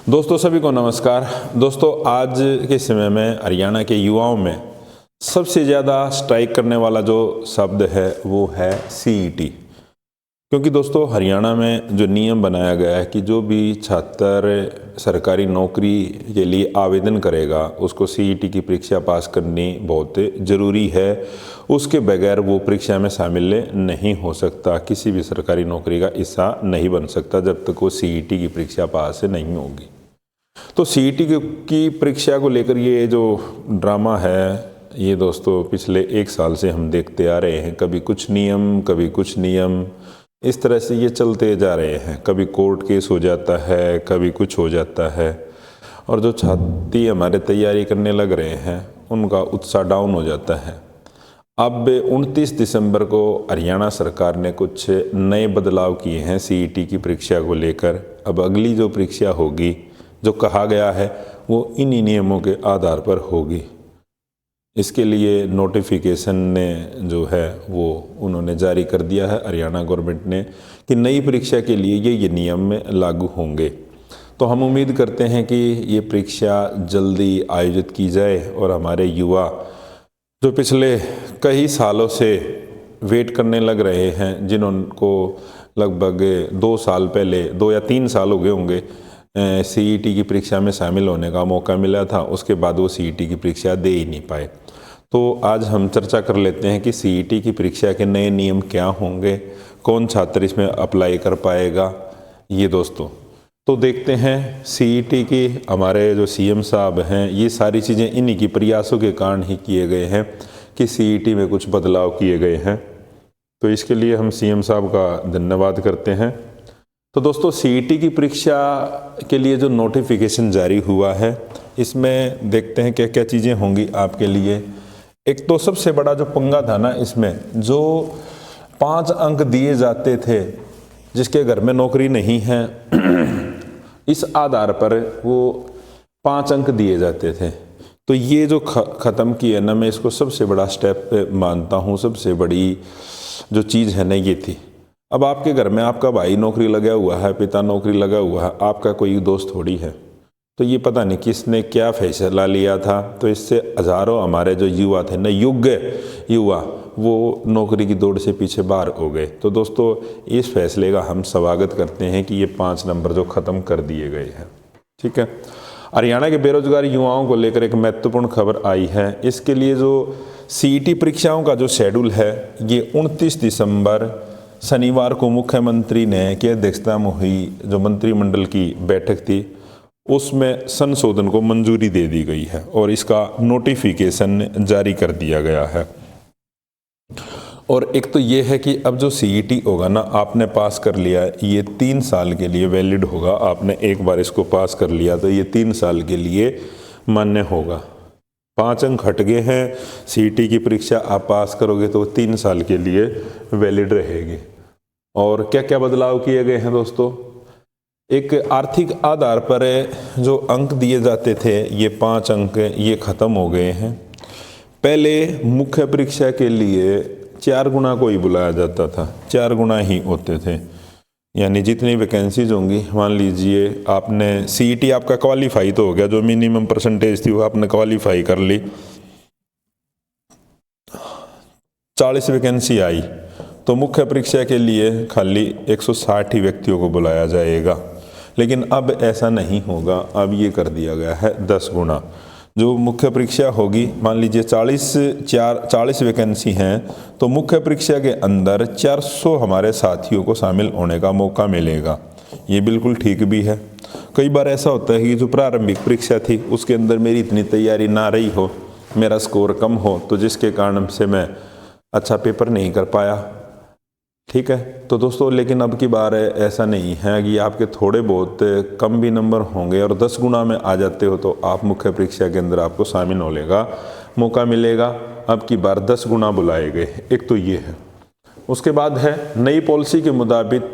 दोस्तों सभी को नमस्कार। दोस्तों आज के समय में हरियाणा के युवाओं में सबसे ज़्यादा स्ट्राइक करने वाला जो शब्द है वो है सीईटी। क्योंकि दोस्तों हरियाणा में जो नियम बनाया गया है कि जो भी छात्र सरकारी नौकरी के लिए आवेदन करेगा उसको सीईटी की परीक्षा पास करनी बहुत ज़रूरी है। उसके बगैर वो परीक्षा में शामिल नहीं हो सकता, किसी भी सरकारी नौकरी का हिस्सा नहीं बन सकता जब तक वो सीईटी की परीक्षा पास नहीं होगी। तो सीईटी की परीक्षा को लेकर ये जो ड्रामा है ये दोस्तों पिछले 1 साल से हम देखते आ रहे हैं। कभी कुछ नियम कभी कुछ नियम, इस तरह से ये चलते जा रहे हैं। कभी कोर्ट केस हो जाता है, कभी कुछ हो जाता है, और जो छात्री हमारे तैयारी करने लग रहे हैं उनका उत्साह डाउन हो जाता है। अब 29 दिसंबर को हरियाणा सरकार ने कुछ नए बदलाव किए हैं सीईटी की परीक्षा को लेकर। अब अगली जो परीक्षा होगी, जो कहा गया है, वो इन्हीं नियमों के आधार पर होगी। इसके लिए नोटिफिकेशन ने जो है वो उन्होंने जारी कर दिया है हरियाणा गवर्नमेंट ने कि नई परीक्षा के लिए ये नियम में लागू होंगे। तो हम उम्मीद करते हैं कि ये परीक्षा जल्दी आयोजित की जाए और हमारे युवा जो पिछले कई सालों से वेट करने लग रहे हैं, जिनको लगभग 2 साल पहले 2 या 3 साल हो गए होंगे सीईटी की परीक्षा में शामिल होने का मौका मिला था, उसके बाद वो सीईटी की परीक्षा दे ही नहीं पाए। तो आज हम चर्चा कर लेते हैं कि सीईटी की परीक्षा के नए नियम क्या होंगे, कौन छात्र इसमें अप्लाई कर पाएगा ये दोस्तों। तो देखते हैं सीईटी की हमारे जो सीएम साहब हैं, ये सारी चीज़ें इन्हीं की प्रयासों के कारण ही किए गए हैं कि सीईटी में कुछ बदलाव किए गए हैं। तो इसके लिए हम सीएम साहब का धन्यवाद करते हैं। तो दोस्तों सीईटी की परीक्षा के लिए जो नोटिफिकेशन जारी हुआ है, इसमें देखते हैं क्या क्या चीज़ें होंगी आपके लिए। एक तो सबसे बड़ा जो पंगा था ना, इसमें जो 5 अंक दिए जाते थे जिसके घर में नौकरी नहीं है इस आधार पर वो 5 अंक दिए जाते थे। तो ये जो ख़त्म किया ना, मैं इसको सबसे बड़ा स्टेप मानता हूँ। सबसे बड़ी जो चीज़ है ना ये थी। अब आपके घर में आपका भाई नौकरी लगा हुआ है, पिता नौकरी लगा हुआ है, आपका कोई दोस्त थोड़ी है। तो ये पता नहीं किसने क्या फैसला लिया था, तो इससे हज़ारों हमारे जो युवा थे ना, योग्य युवा, वो नौकरी की दौड़ से पीछे बाहर हो गए। तो दोस्तों इस फैसले का हम स्वागत करते हैं कि ये 5 नंबर जो ख़त्म कर दिए गए हैं। ठीक है। हरियाणा के बेरोजगार युवाओं को लेकर एक महत्वपूर्ण खबर आई है। इसके लिए जो सीईटी परीक्षाओं का जो शेड्यूल है, ये 29 दिसंबर शनिवार को मुख्यमंत्री ने की अध्यक्षता में हुई जो मंत्रिमंडल की बैठक थी, उसमें संशोधन को मंजूरी दे दी गई है और इसका नोटिफिकेशन जारी कर दिया गया है। और एक तो ये है कि अब जो सीईटी होगा ना, आपने पास कर लिया, ये 3 साल के लिए वैलिड होगा। आपने एक बार इसको पास कर लिया तो ये 3 साल के लिए मान्य होगा। 5 अंक हट गए हैं, सीईटी की परीक्षा आप पास करोगे तो 3 साल के लिए वैलिड रहेगी। और क्या क्या बदलाव किए गए हैं दोस्तों। एक आर्थिक आधार पर जो अंक दिए जाते थे, ये 5 अंक ये ख़त्म हो गए हैं। पहले मुख्य परीक्षा के लिए 4 गुना को ही बुलाया जाता था, 4 गुना ही होते थे। यानी जितनी वैकेंसीज होंगी, मान लीजिए आपने सीईटी आपका क्वालिफाई तो हो गया, जो मिनिमम परसेंटेज थी वो आपने क्वालिफाई कर ली, 40 वैकेंसी आई तो मुख्य परीक्षा के लिए खाली 160 ही व्यक्तियों को बुलाया जाएगा। लेकिन अब ऐसा नहीं होगा। अब ये कर दिया गया है 10 गुना। जो मुख्य परीक्षा होगी, मान लीजिए 40 वैकेंसी हैं, तो मुख्य परीक्षा के अंदर 400 हमारे साथियों को शामिल होने का मौका मिलेगा। ये बिल्कुल ठीक भी है। कई बार ऐसा होता है कि जो प्रारंभिक परीक्षा थी उसके अंदर मेरी इतनी तैयारी ना रही हो, मेरा स्कोर कम हो, तो जिसके कारण से मैं अच्छा पेपर नहीं कर पाया। ठीक है। तो दोस्तों लेकिन अब की बार ऐसा नहीं है कि आपके थोड़े बहुत कम भी नंबर होंगे और 10 गुना में आ जाते हो तो आप मुख्य परीक्षा के अंदर आपको शामिल होने का मौका मिलेगा। अब की बार 10 गुना बुलाए गए। एक तो ये है। उसके बाद है नई पॉलिसी के मुताबिक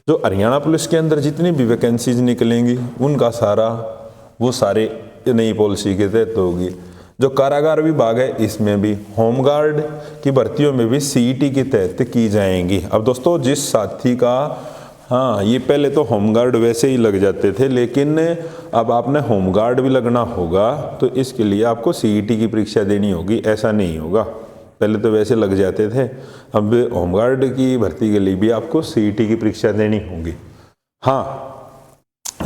जो हरियाणा पुलिस के अंदर जितनी भी वैकेंसीज निकलेंगी उनका सारे नई पॉलिसी के तहत होगी। जो कारागार विभाग है, इसमें भी होमगार्ड की भर्तियों में भी सीईटी के तहत की जाएंगी। अब दोस्तों जिस साथी का हाँ, ये पहले तो होमगार्ड वैसे ही लग जाते थे, लेकिन अब आपने होमगार्ड भी लगना होगा तो इसके लिए आपको सीईटी की परीक्षा देनी होगी। ऐसा नहीं होगा, पहले तो वैसे लग जाते थे, अब होमगार्ड की भर्ती के लिए भी आपको सीईटी की परीक्षा देनी होगी। हाँ,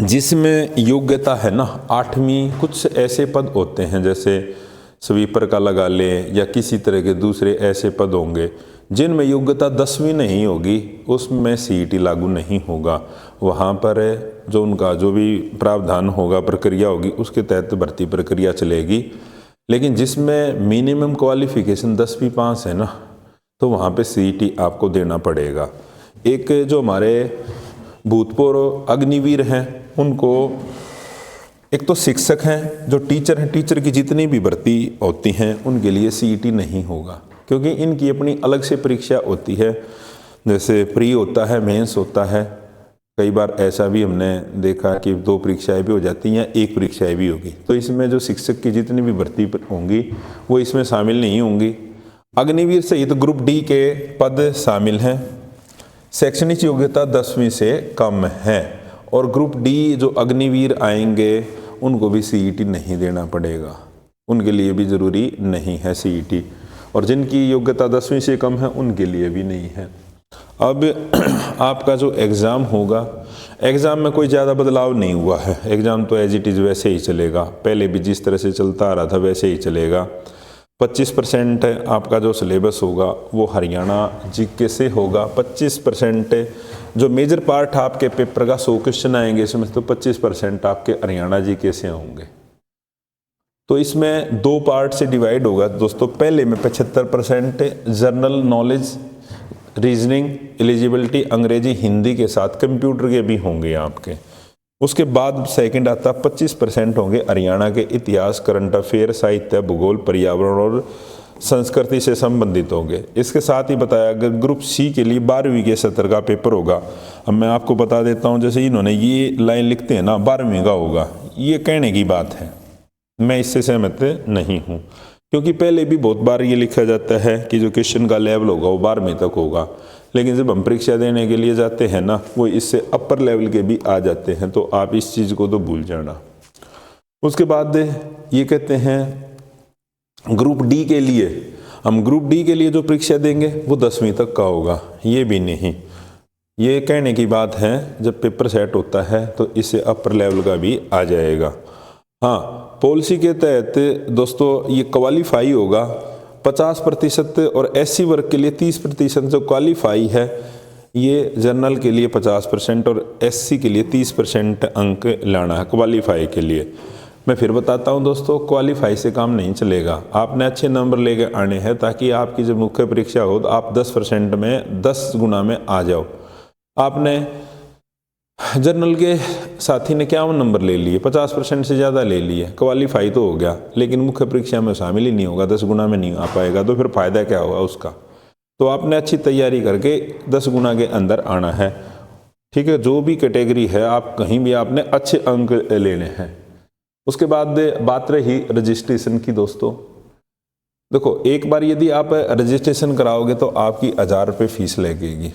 जिसमें योग्यता है ना 8वीं, कुछ ऐसे पद होते हैं जैसे स्वीपर का लगा लें या किसी तरह के दूसरे ऐसे पद होंगे जिनमें योग्यता 10वीं नहीं होगी, उसमें सीईटी लागू नहीं होगा। वहाँ पर जो उनका जो भी प्रावधान होगा, प्रक्रिया होगी, उसके तहत भर्ती प्रक्रिया चलेगी। लेकिन जिसमें मिनिमम क्वालिफिकेशन 10वीं पास है ना, तो वहाँ पे सीईटी आपको देना पड़ेगा। एक जो हमारे भूतपूर्व अग्निवीर हैं, उनको एक तो शिक्षक हैं, जो टीचर हैं, टीचर की जितनी भी भर्ती होती हैं उनके लिए सीईटी नहीं होगा, क्योंकि इनकी अपनी अलग से परीक्षा होती है। जैसे प्री होता है, मेंस होता है, कई बार ऐसा भी हमने देखा कि 2 परीक्षाएं भी हो जाती हैं या 1 परीक्षाएं भी होगी। तो इसमें जो शिक्षक की जितनी भी भर्ती होंगी वो इसमें शामिल नहीं होंगी। अग्निवीर सहित ग्रुप डी के पद शामिल हैं। शैक्षणिक योग्यता 10वीं से कम है, और ग्रुप डी जो अग्निवीर आएंगे उनको भी सीईटी नहीं देना पड़ेगा, उनके लिए भी ज़रूरी नहीं है सीईटी, और जिनकी योग्यता 10वीं से कम है उनके लिए भी नहीं है। अब आपका जो एग्ज़ाम होगा, एग्ज़ाम में कोई ज़्यादा बदलाव नहीं हुआ है, एग्ज़ाम तो एज इट इज़ वैसे ही चलेगा, पहले भी जिस तरह से चलता आ रहा था वैसे ही चलेगा। 25% आपका जो सिलेबस होगा वो हरियाणा जीके से होगा। 25% जो मेजर पार्ट आपके पेपर का 100 क्वेश्चन आएंगे इसमें, तो 25% आपके हरियाणा जीके से होंगे। तो इसमें 2 पार्ट से डिवाइड होगा दोस्तों। पहले में 75% जनरल नॉलेज, रीजनिंग, एलिजिबिलिटी, अंग्रेजी, हिंदी के साथ कंप्यूटर के भी होंगे आपके। उसके बाद सेकंड आता 25% होंगे हरियाणा के इतिहास, करंट अफेयर, साहित्य, भूगोल, पर्यावरण और संस्कृति से संबंधित होंगे। इसके साथ ही बताया अगर ग्रुप सी के लिए 12वीं के सत्र का पेपर होगा। अब मैं आपको बता देता हूँ, जैसे इन्होंने ये लाइन लिखते हैं ना 12वीं का होगा, ये कहने की बात है, मैं इससे सहमत नहीं हूँ, क्योंकि पहले भी बहुत बार ये लिखा जाता है कि जो क्वेश्चन का लेवल होगा वो 12वीं तक होगा, लेकिन जब हम परीक्षा देने के लिए जाते हैं ना, वो इससे अपर लेवल के भी आ जाते हैं, तो आप इस चीज़ को तो भूल जाना। उसके बाद ये कहते हैं ग्रुप डी के लिए, हम ग्रुप डी के लिए जो परीक्षा देंगे वो 10वीं तक का होगा, ये भी नहीं, ये कहने की बात है, जब पेपर सेट होता है तो इससे अपर लेवल का भी आ जाएगा। हाँ, पॉलिसी के तहत दोस्तों ये क्वालिफाई होगा 50% और एससी वर्ग के लिए 30% जो क्वालिफाई है, ये जनरल के लिए 50% और एससी के लिए 30% अंक लाना है क्वालिफाई के लिए। मैं फिर बताता हूँ दोस्तों, क्वालिफाई से काम नहीं चलेगा, आपने अच्छे नंबर लेके आने हैं ताकि आपकी जब मुख्य परीक्षा हो तो आप 10% में 10 गुना में आ जाओ। आपने जनरल के साथी ने 51 नंबर ले लिए, 50% से ज़्यादा ले लिए, क्वालिफाई तो हो गया, लेकिन मुख्य परीक्षा में शामिल ही नहीं होगा, 10 गुना में नहीं आ पाएगा, तो फिर फ़ायदा क्या होगा उसका। तो आपने अच्छी तैयारी करके 10 गुना के अंदर आना है, ठीक है। जो भी कैटेगरी है, आप कहीं भी आपने अच्छे अंक लेने हैं। उसके बाद बात रही रजिस्ट्रेशन की दोस्तों। देखो, एक बार यदि आप रजिस्ट्रेशन कराओगे तो आपकी 1000 रुपये फीस लगेगी।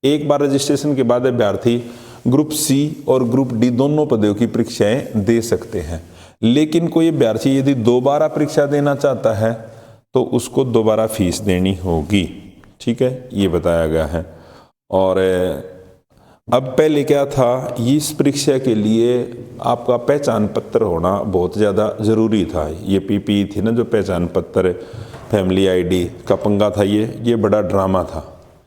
एक बार रजिस्ट्रेशन के बाद अभ्यर्थी ग्रुप सी और ग्रुप डी दोनों पदों की परीक्षाएं दे सकते हैं, लेकिन कोई अभ्यर्थी यदि दोबारा परीक्षा देना चाहता है तो उसको दोबारा फीस देनी होगी, ठीक है, ये बताया गया है। और अब पहले क्या था, इस परीक्षा के लिए आपका पहचान पत्र होना बहुत ज़्यादा ज़रूरी था। ये पीपी थी ना, जो पहचान पत्र, फैमिली आईडी का पंगा था, ये बड़ा ड्रामा था,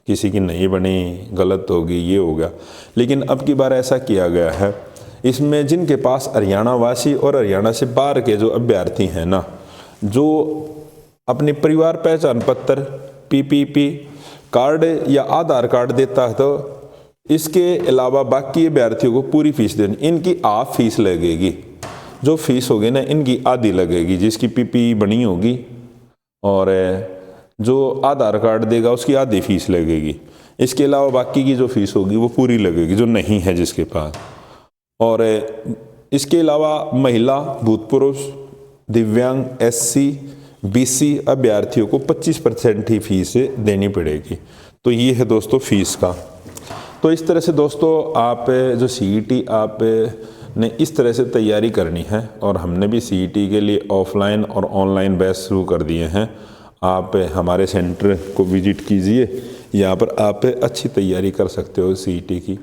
किसी की नहीं बनी, गलत होगी, ये होगा। लेकिन अब की बार ऐसा किया गया है, इसमें जिनके पास हरियाणा वासी और हरियाणा से बाहर के जो अभ्यर्थी हैं ना, जो अपने परिवार पहचान पत्र, पीपीपी कार्ड या आधार कार्ड देता है, तो इसके अलावा बाकी अभ्यर्थियों को पूरी फीस देनी, इनकी हाफ फीस लगेगी। जो फीस होगी ना, इनकी आधी लगेगी, जिसकी पीपी बनी होगी, और जो आधार कार्ड देगा उसकी आधी फीस लगेगी। इसके अलावा बाकी की जो फीस होगी वो पूरी लगेगी, जो नहीं है जिसके पास। और इसके अलावा महिला, भूतपूर्व, दिव्यांग, एससी, बीसी अभ्यर्थियों को 25% ही फीस देनी पड़ेगी। तो ये है दोस्तों फीस का। तो इस तरह से दोस्तों आप जो CET आप ने इस तरह से तैयारी करनी है, और हमने भी CET के लिए ऑफलाइन और ऑनलाइन बैच शुरू कर दिए हैं। आप हमारे सेंटर को विजिट कीजिए, यहाँ पर आप अच्छी तैयारी कर सकते हो CET की।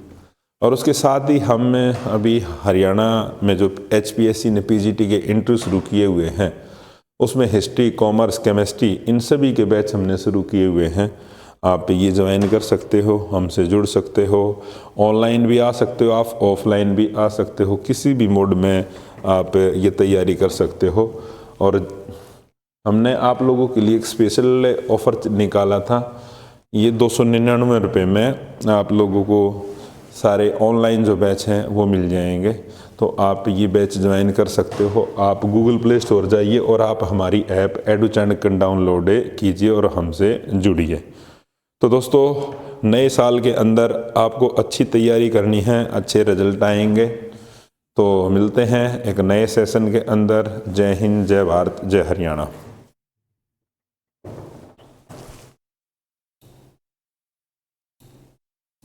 और उसके साथ ही हम अभी हरियाणा में जो HPSC ने PGT के इंटरव्यू शुरू किए हुए हैं, उसमें हिस्ट्री, कॉमर्स, केमिस्ट्री, इन सभी के बैच हमने शुरू किए हुए हैं। आप ये ज्वाइन कर सकते हो, हमसे जुड़ सकते हो, ऑनलाइन भी आ सकते हो, आप ऑफलाइन भी आ सकते हो, किसी भी मोड में आप ये तैयारी कर सकते हो। और हमने आप लोगों के लिए एक स्पेशल ऑफ़र निकाला था, ये 299 रुपये में आप लोगों को सारे ऑनलाइन जो बैच हैं वो मिल जाएंगे। तो आप ये बैच ज्वाइन कर सकते हो। आप गूगल प्ले स्टोर जाइए और आप हमारी ऐप एडुचाणक्य डाउनलोड कीजिए और हमसे जुड़िए। तो दोस्तों नए साल के अंदर आपको अच्छी तैयारी करनी है, अच्छे रिजल्ट आएंगे। तो मिलते हैं एक नए सेशन के अंदर। जय हिंद, जय भारत, जय हरियाणा।